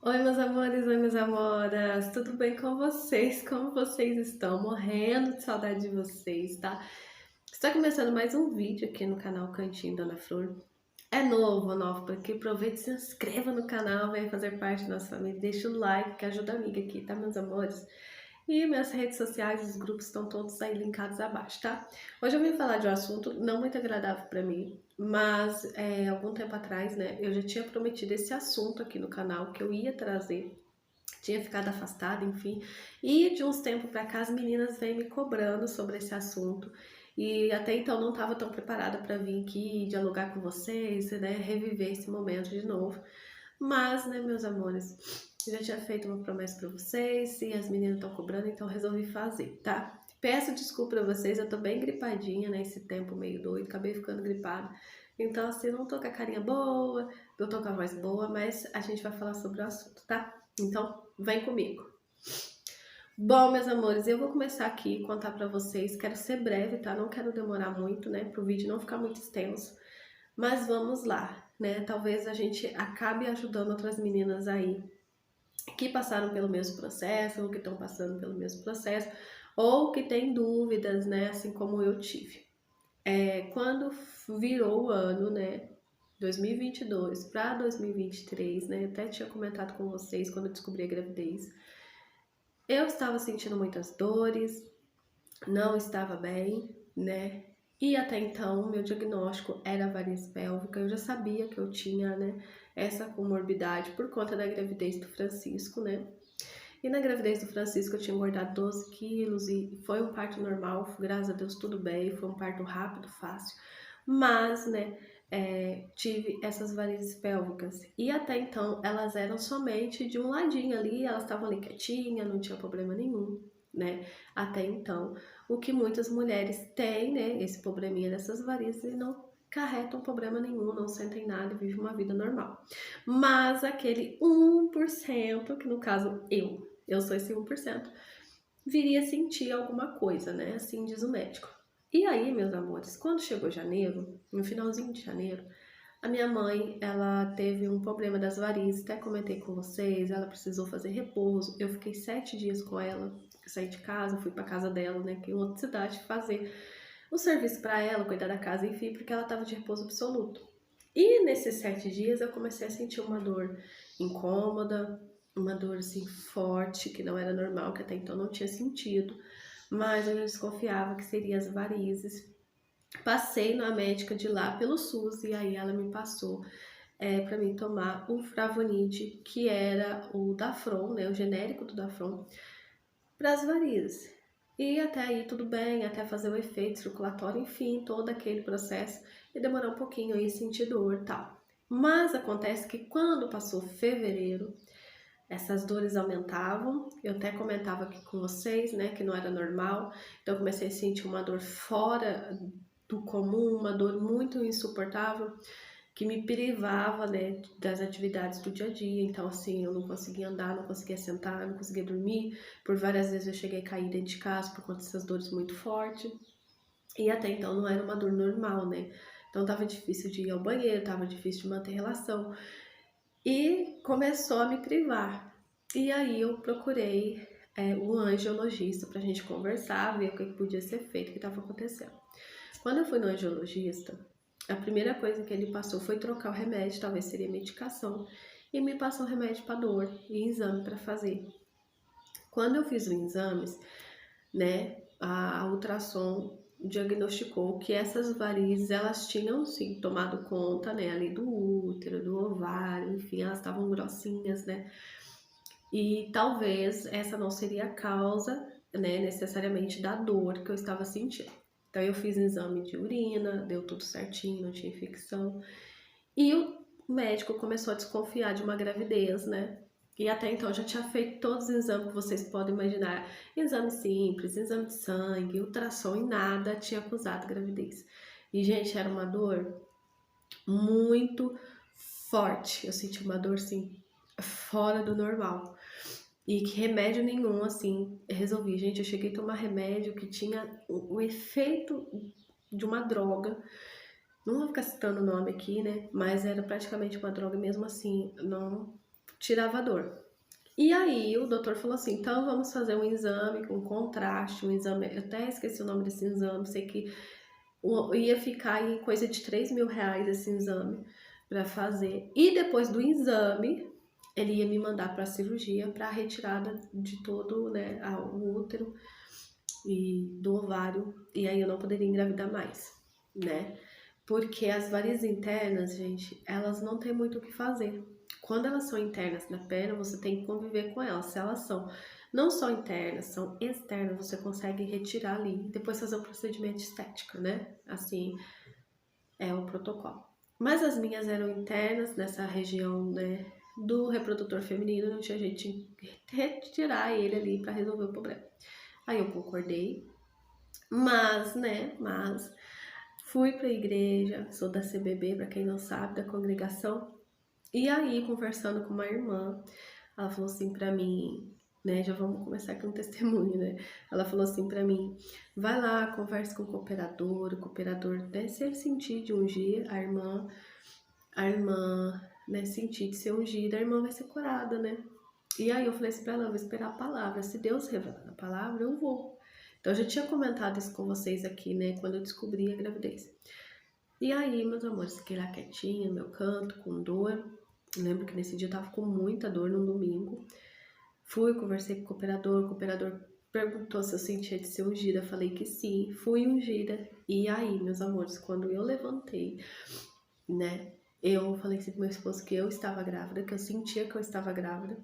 Oi, meus amores, oi, minhas amoras, tudo bem com vocês? Como vocês estão? Morrendo de saudade de vocês, tá? Está começando mais um vídeo aqui no canal Cantinho Dona Flor. É novo, porque aproveita e se inscreva no canal, venha fazer parte da nossa família, deixa o like que ajuda a amiga aqui, tá, meus amores? E minhas redes sociais, os grupos estão todos aí linkados abaixo, tá? Hoje eu vim falar de um assunto não muito agradável para mim, mas algum tempo atrás, né, eu já tinha prometido esse assunto aqui no canal que eu ia trazer, tinha ficado afastada, enfim, e de uns tempos para cá as meninas vêm me cobrando sobre esse assunto. E até então não estava tão preparada para vir aqui dialogar com vocês, né, reviver esse momento de novo. Mas, né, meus amores, eu já tinha feito uma promessa pra vocês e as meninas estão cobrando, então resolvi fazer, tá? Peço desculpa pra vocês, eu tô bem gripadinha, né, esse tempo meio doido, acabei ficando gripada. Então, assim, não tô com a carinha boa, não tô com a voz boa, mas a gente vai falar sobre o assunto, tá? Então, vem comigo. Bom, meus amores, eu vou começar aqui a contar pra vocês, quero ser breve, tá? Não quero demorar muito, né, pro vídeo não ficar muito extenso. Mas vamos lá, né? Talvez a gente acabe ajudando outras meninas aí que passaram pelo mesmo processo, ou que estão passando pelo mesmo processo, ou que têm dúvidas, né? Assim como eu tive. Quando virou o ano, né? 2022 para 2023, né? Até tinha comentado com vocês quando eu descobri a gravidez. Eu estava sentindo muitas dores, não estava bem, né? E até então, meu diagnóstico era varizes pélvica. Eu já sabia que eu tinha, né, essa comorbidade por conta da gravidez do Francisco, né? E na gravidez do Francisco eu tinha engordado 12 quilos e foi um parto normal, graças a Deus tudo bem, foi um parto rápido, fácil. Mas, né, tive essas varizes pélvicas. E até então elas eram somente de um ladinho ali, elas estavam ali quietinhas, não tinha problema nenhum, né? Até então, o que muitas mulheres têm, né, esse probleminha dessas varizes e não carretam problema nenhum, não sentem nada e vivem uma vida normal. Mas aquele 1%, que no caso eu sou esse 1%, viria a sentir alguma coisa, né? Assim diz o médico. E aí, meus amores, quando chegou janeiro, no finalzinho de janeiro, a minha mãe, ela teve um problema das varizes, até comentei com vocês, ela precisou fazer repouso. Eu fiquei 7 dias com ela, eu saí de casa, fui pra casa dela, né, que é em outra cidade, fazer o serviço para ela, cuidar da casa, enfim, porque ela tava de repouso absoluto. E nesses 7 dias eu comecei a sentir uma dor incômoda, uma dor assim forte, que não era normal, que até então não tinha sentido, mas eu desconfiava que seria as varizes. Passei na médica de lá pelo SUS e aí ela me passou para mim tomar o Fravonid, que era o Dafron, né, o genérico do Dafron, para as varizes. E até aí tudo bem, até fazer o efeito circulatório, enfim, todo aquele processo, e demorou um pouquinho aí sentir dor e tal. Mas acontece que quando passou fevereiro, essas dores aumentavam. Eu até comentava aqui com vocês, né, que não era normal. Então eu comecei a sentir uma dor fora do comum, uma dor muito insuportável que me privava, né, das atividades do dia a dia. Então, assim, eu não conseguia andar, não conseguia sentar, não conseguia dormir. Por várias vezes eu cheguei a cair dentro de casa por conta dessas dores muito fortes. E até então não era uma dor normal, né? Então tava difícil de ir ao banheiro, tava difícil de manter relação. E começou a me privar. E aí eu procurei um angiologista pra gente conversar, ver o que podia ser feito, o que estava acontecendo. Quando eu fui no angiologista, a primeira coisa que ele passou foi trocar o remédio, talvez seria medicação, e me passou remédio para dor e exame para fazer. Quando eu fiz os exames, né, a ultrassom diagnosticou que essas varizes, elas tinham sim tomado conta, né, ali do útero, do ovário, enfim, elas estavam grossinhas, né, e talvez essa não seria a causa, né, necessariamente da dor que eu estava sentindo. Então eu fiz exame de urina, deu tudo certinho, não tinha infecção. E o médico começou a desconfiar de uma gravidez, né? E até então já tinha feito todos os exames que vocês podem imaginar. Exame simples, exame de sangue, ultrassom e nada tinha acusado gravidez. E, gente, era uma dor muito forte. Eu senti uma dor, assim, fora do normal. E que remédio nenhum, assim, resolvi. Gente, eu cheguei a tomar remédio que tinha o efeito de uma droga. Não vou ficar citando o nome aqui, né? Mas era praticamente uma droga mesmo assim. Não. tirava a dor. E aí o doutor falou assim, então vamos fazer um exame com contraste, um exame, eu até esqueci o nome desse exame, sei que ia ficar em coisa de 3.000 reais esse exame para fazer. E depois do exame, ele ia me mandar para a cirurgia, para a retirada de todo, né, o útero e do ovário, e aí eu não poderia engravidar mais, né? Porque as varizes internas, gente, elas não tem muito o que fazer. Quando elas são internas na perna, você tem que conviver com elas. Se elas são não só internas, são externas, você consegue retirar ali e depois fazer o procedimento estético, né? Assim é o protocolo. Mas as minhas eram internas, nessa região, né, do reprodutor feminino, não tinha jeito de retirar ele ali para resolver o problema. Aí eu concordei, mas fui para a igreja, sou da CBB, para quem não sabe, da congregação. E aí, conversando com uma irmã, ela falou assim para mim, né, já vamos começar aqui um testemunho, né? Ela falou assim para mim, vai lá, converse com o cooperador, né, se ele sentir de ungir a irmã, né, sentir de ser ungida, a irmã vai ser curada, né? E aí eu falei assim pra ela, eu vou esperar a palavra, se Deus revelar a palavra, eu vou. Então, eu já tinha comentado isso com vocês aqui, né, quando eu descobri a gravidez. E aí, meus amores, fiquei lá quietinha no meu canto, com dor. Eu lembro que nesse dia eu tava com muita dor no domingo. Fui, conversei com o cooperador perguntou se eu sentia de ser ungida. Eu falei que sim, fui ungida. E aí, meus amores, quando eu levantei, né, eu falei assim pro meu esposo que eu estava grávida, que eu sentia que eu estava grávida.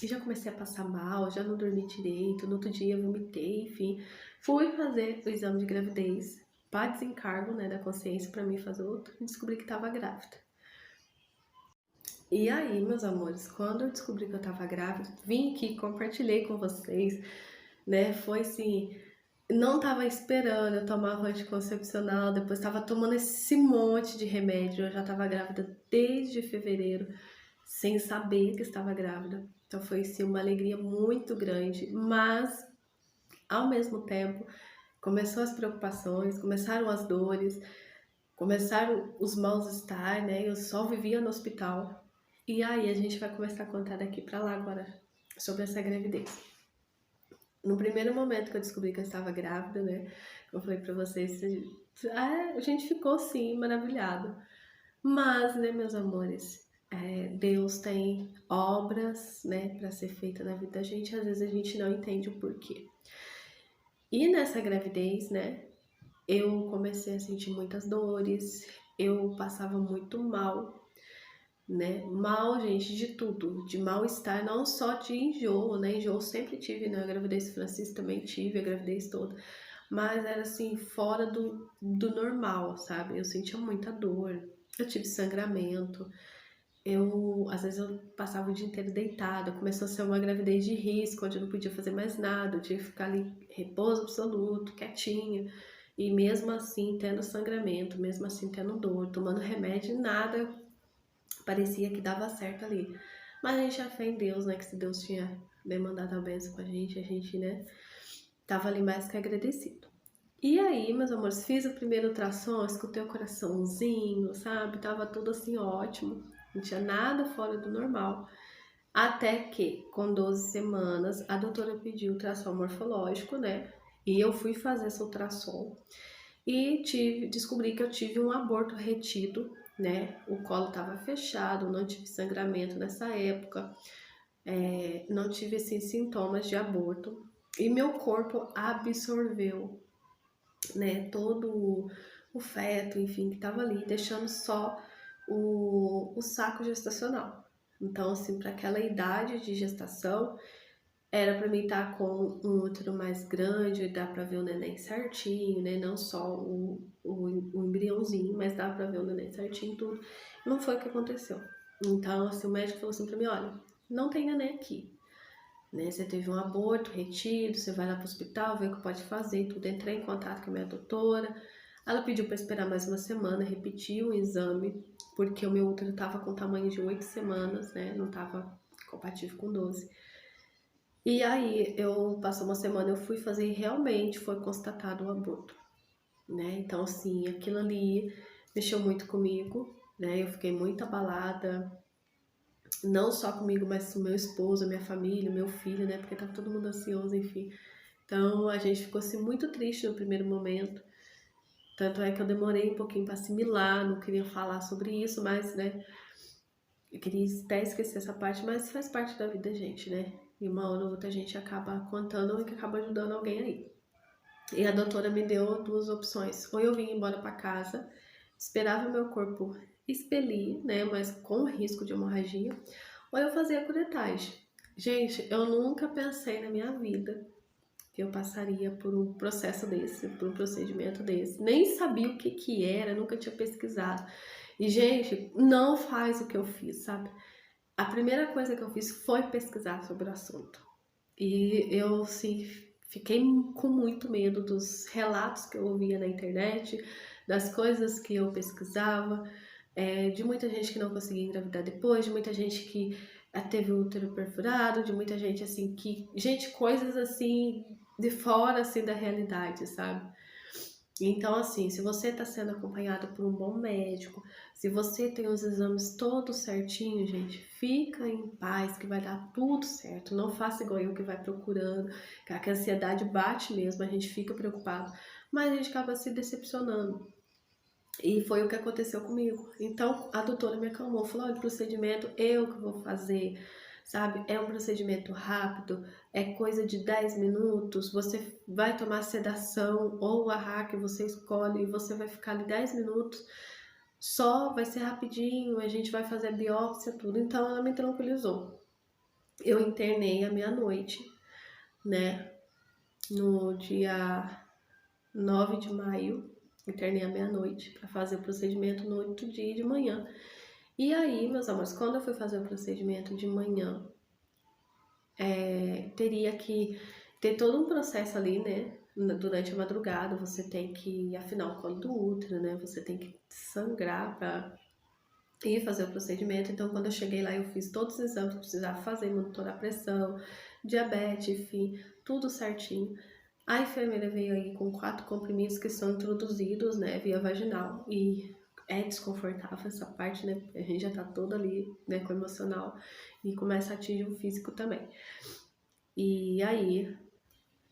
E já comecei a passar mal, já não dormi direito, no outro dia eu vomitei, enfim. Fui fazer o exame de gravidez, para desencargo, né, da consciência, para mim fazer outro, e descobri que estava grávida. E aí, meus amores, quando eu descobri que eu estava grávida, vim aqui, compartilhei com vocês, né, foi assim, não estava esperando, eu tomava anticoncepcional, depois estava tomando esse monte de remédio, eu já estava grávida desde fevereiro, sem saber que estava grávida. Então foi sim uma alegria muito grande, mas ao mesmo tempo começou as preocupações, começaram as dores, começaram os mal-estar, né? Eu só vivia no hospital. E aí a gente vai começar a contar daqui para lá agora sobre essa gravidez. No primeiro momento que eu descobri que eu estava grávida, né? Eu falei para vocês, a gente ficou sim maravilhado. Mas, né, meus amores, Deus tem obras, né, para ser feita na vida da gente, às vezes a gente não entende o porquê. E nessa gravidez, né, eu comecei a sentir muitas dores, eu passava muito mal, né, mal, gente, de tudo, de mal-estar, não só de enjoo, né, enjoo sempre tive, né, a gravidez Francisco também tive, a gravidez toda, mas era assim, fora do normal, sabe, eu sentia muita dor, eu tive sangramento, às vezes eu passava o dia inteiro deitada, começou a ser uma gravidez de risco, onde eu não podia fazer mais nada, eu tinha que ficar ali, repouso absoluto, quietinha, e mesmo assim tendo sangramento, mesmo assim tendo dor, tomando remédio, nada parecia que dava certo ali. Mas a gente tinha fé em Deus, né, que se Deus tinha, né, mandado a bênção pra gente, a gente, né, tava ali mais que agradecido. E aí, meus amores, fiz o primeiro ultrassom, escutei o coraçãozinho, sabe? Tava tudo assim ótimo, não tinha nada fora do normal. Até que, com 12 semanas, a doutora pediu ultrassom morfológico, né? E eu fui fazer esse ultrassom e descobri que eu tive um aborto retido, né? O colo estava fechado, não tive sangramento nessa época, não tive assim, sintomas de aborto. E meu corpo absorveu, né, todo o feto, enfim, que estava ali, deixando só o saco gestacional. Então, assim, para aquela idade de gestação, era para mim estar com um útero mais grande, dá para ver o neném certinho, né? Não só o embriãozinho, mas dá para ver o neném certinho, tudo. Não foi o que aconteceu. Então, assim, o médico falou assim para mim, olha, não tem neném aqui, né? Você teve um aborto retido, você vai lá pro hospital, vê o que pode fazer, tudo. Entrei em contato com a minha doutora, ela pediu para esperar mais uma semana, repetir o exame, porque o meu útero estava com tamanho de 8 semanas, né? Não estava compatível com 12. E aí, passou uma semana, eu fui fazer e realmente foi constatado o aborto, né? Então, assim, aquilo ali mexeu muito comigo, né? Eu fiquei muito abalada, não só comigo, mas com meu esposo, minha família, meu filho, né? Porque tava todo mundo ansioso, enfim. Então a gente ficou assim muito triste no primeiro momento. Tanto é que eu demorei um pouquinho para assimilar, não queria falar sobre isso, mas, né? Eu queria até esquecer essa parte, mas faz parte da vida, gente, né? E uma hora ou outra a gente acaba contando e que acaba ajudando alguém aí. E a doutora me deu duas opções. Ou eu vinha embora para casa, esperava o meu corpo expelir, né? Mas com risco de hemorragia, ou eu fazia a curetagem. Gente, eu nunca pensei na minha vida que eu passaria por um processo desse, por um procedimento desse. Nem sabia o que que era, nunca tinha pesquisado. E, gente, não faz o que eu fiz, sabe? A primeira coisa que eu fiz foi pesquisar sobre o assunto. E eu, sim, fiquei com muito medo dos relatos que eu ouvia na internet, das coisas que eu pesquisava, de muita gente que não conseguia engravidar depois, de muita gente que teve o útero perfurado, de muita gente assim que, gente, coisas assim de fora assim da realidade, sabe? Então, assim, se você está sendo acompanhado por um bom médico, se você tem os exames todos certinhos, gente, fica em paz que vai dar tudo certo. Não faça igual eu que vai procurando, que a ansiedade bate mesmo, a gente fica preocupado, mas a gente acaba se decepcionando. E foi o que aconteceu comigo. Então a doutora me acalmou, falou: olha, o procedimento eu que vou fazer, sabe? É um procedimento rápido, é coisa de 10 minutos. Você vai tomar sedação ou a hack, você escolhe, e você vai ficar ali 10 minutos. Só vai ser rapidinho, a gente vai fazer a biópsia, tudo. Então ela me tranquilizou. Eu internei à meia-noite, né? No dia 9 de maio, internei à meia-noite para fazer o procedimento no outro dia de manhã. E aí, meus amores, quando eu fui fazer o procedimento de manhã, teria que ter todo um processo ali, né? Durante a madrugada, você tem que afinar o colo do útero, né? Você tem que sangrar para ir fazer o procedimento. Então, quando eu cheguei lá, eu fiz todos os exames que precisava fazer, monitorar a pressão, diabetes, enfim, tudo certinho. A enfermeira veio aí com 4 comprimidos que são introduzidos, né, via vaginal, e é desconfortável essa parte, né, a gente já tá toda ali, né, com o emocional, e começa a atingir o físico também. E aí,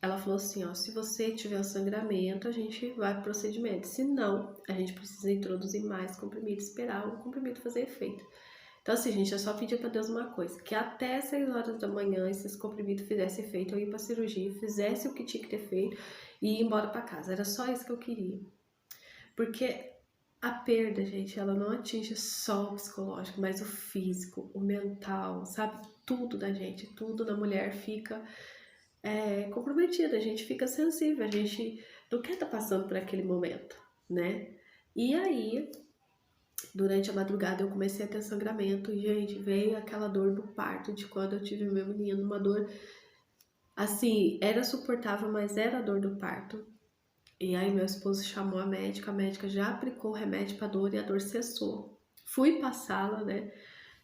ela falou assim, ó, se você tiver o sangramento, a gente vai pro procedimento, se não, a gente precisa introduzir mais comprimido, esperar o comprimido fazer efeito. Então, assim, gente, eu só pedi pra Deus uma coisa, que até 6 horas da manhã esses comprimidos fizessem efeito, eu ia pra cirurgia, fizesse o que tinha que ter feito e ir embora pra casa. Era só isso que eu queria. Porque a perda, gente, ela não atinge só o psicológico, mas o físico, o mental, sabe? Tudo da gente, tudo na mulher fica comprometida, a gente fica sensível, a gente não quer estar passando por aquele momento, né? E aí, durante a madrugada eu comecei a ter sangramento e, gente, veio aquela dor do parto de quando eu tive meu menino, uma dor, assim, era suportável, mas era a dor do parto. E aí meu esposo chamou a médica já aplicou o remédio para dor e a dor cessou. Fui passá-la, né,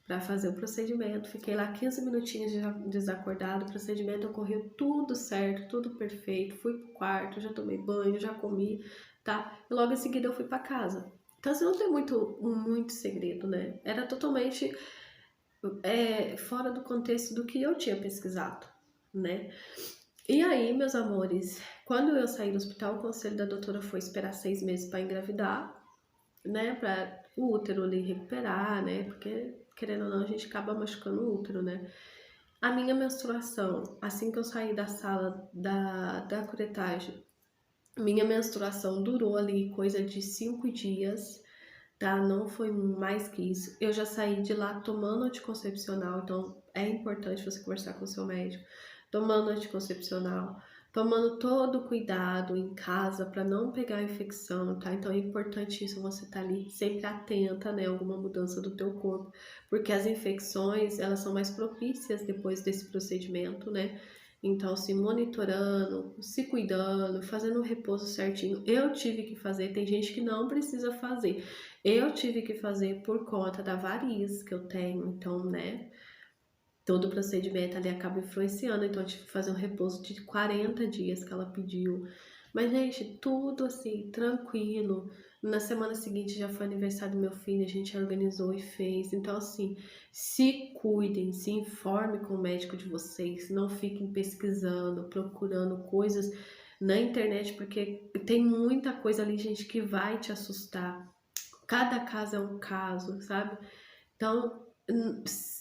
para fazer o procedimento, fiquei lá 15 minutinhos desacordado, o procedimento ocorreu tudo certo, tudo perfeito, fui pro quarto, já tomei banho, já comi, tá? E logo em seguida eu fui para casa. Então, assim, não tem muito segredo, né? Era totalmente fora do contexto do que eu tinha pesquisado, né? E aí, meus amores, quando eu saí do hospital, o conselho da doutora foi esperar 6 meses para engravidar, né? Para o útero ali recuperar, né? Porque, querendo ou não, a gente acaba machucando o útero, né? A minha menstruação, assim que eu saí da sala da curetagem, minha menstruação durou ali coisa de 5 dias, tá? Não foi mais que isso. Eu já saí de lá tomando anticoncepcional, então é importante você conversar com o seu médico. Tomando anticoncepcional, tomando todo o cuidado em casa para não pegar infecção, tá? Então é importantíssimo você estar ali sempre atenta, né, a alguma mudança do teu corpo, porque as infecções, elas são mais propícias depois desse procedimento, né? Então, se monitorando, se cuidando, fazendo o repouso certinho. Eu tive que fazer, tem gente que não precisa fazer. Eu tive que fazer por conta da variz que eu tenho, então, né? Todo o procedimento ali acaba influenciando, então eu tive que fazer um repouso de 40 dias que ela pediu. Mas, gente, tudo assim, tranquilo, Na semana seguinte já foi aniversário do meu filho, a gente organizou e fez. Então, assim, se cuidem, se informe com o médico de vocês, não fiquem pesquisando, procurando coisas na internet, porque tem muita coisa ali, gente, que vai te assustar. Cada caso é um caso, sabe? Então,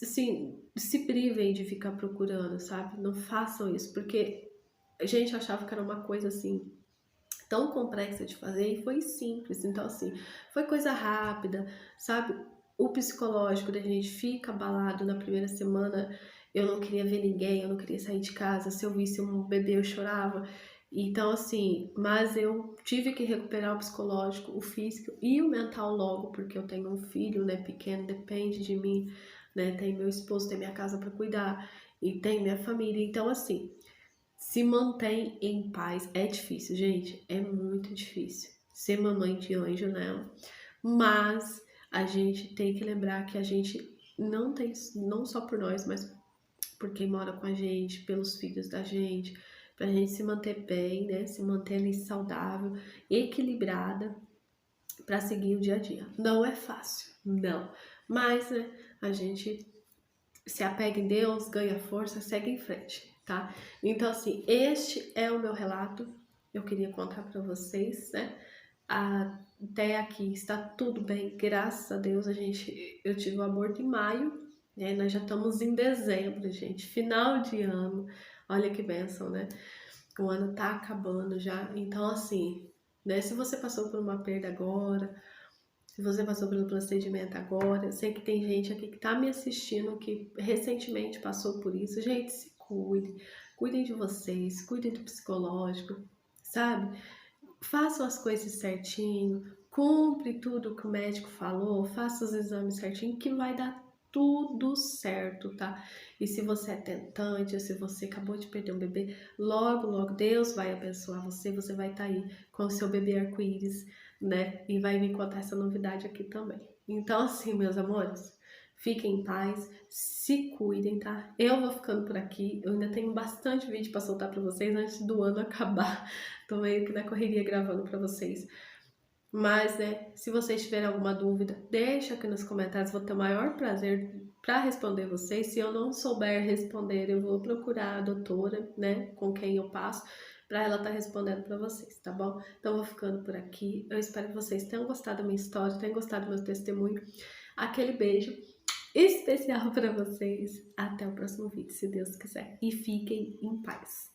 assim, se privem de ficar procurando, sabe? Não façam isso, porque a gente achava que era uma coisa assim tão complexa de fazer e foi simples. Então, assim, foi coisa rápida, sabe? O psicológico da gente fica abalado na primeira semana. Eu não queria ver ninguém, eu não queria sair de casa. Se eu visse um bebê, eu chorava. Então, assim, mas eu tive que recuperar o psicológico, o físico e o mental logo, porque eu tenho um filho, né, pequeno, depende de mim, né? Tem meu esposo, tem minha casa para cuidar e tem minha família. Então, assim, se mantém em paz. É difícil, gente. É muito difícil ser mamãe de anjo, né? Mas a gente tem que lembrar que a gente não tem, não só por nós, mas por quem mora com a gente, pelos filhos da gente, pra gente se manter bem, né? Se manter ali saudável, equilibrada para seguir o dia a dia. Não é fácil, não. Mas, né, a gente se apega em Deus, ganha força, segue em frente, tá? Então, assim, este é o meu relato. Eu queria contar para vocês, né? Até aqui está tudo bem, graças a Deus. Eu tive o aborto em maio, né? Nós já estamos em dezembro, gente, final de ano. Olha que bênção, né? O ano tá acabando já. Então, assim, né? Se você passou por uma perda agora, se você passou pelo procedimento agora, eu sei que tem gente aqui que tá me assistindo que recentemente passou por isso. Gente, se cuidem, cuidem de vocês, cuidem do psicológico, sabe? Façam as coisas certinho, cumpre tudo que o médico falou, faça os exames certinho que vai dar tudo certo, tá? E se você é tentante, ou se você acabou de perder um bebê, logo, logo Deus vai abençoar você, você vai estar aí com o seu bebê arco-íris, né? E vai me contar essa novidade aqui também. Então, assim, meus amores, fiquem em paz, se cuidem, tá? Eu vou ficando por aqui, eu ainda tenho bastante vídeo para soltar para vocês antes do ano acabar. Tô meio que na correria gravando para vocês. Mas, né, se vocês tiverem alguma dúvida, deixa aqui nos comentários, vou ter o maior prazer para responder vocês. Se eu não souber responder, eu vou procurar a doutora, né, com quem eu passo, para ela estar respondendo para vocês, tá bom? Então, vou ficando por aqui. Eu espero que vocês tenham gostado da minha história, tenham gostado do meu testemunho. Aquele beijo especial para vocês. Até o próximo vídeo, se Deus quiser. E fiquem em paz.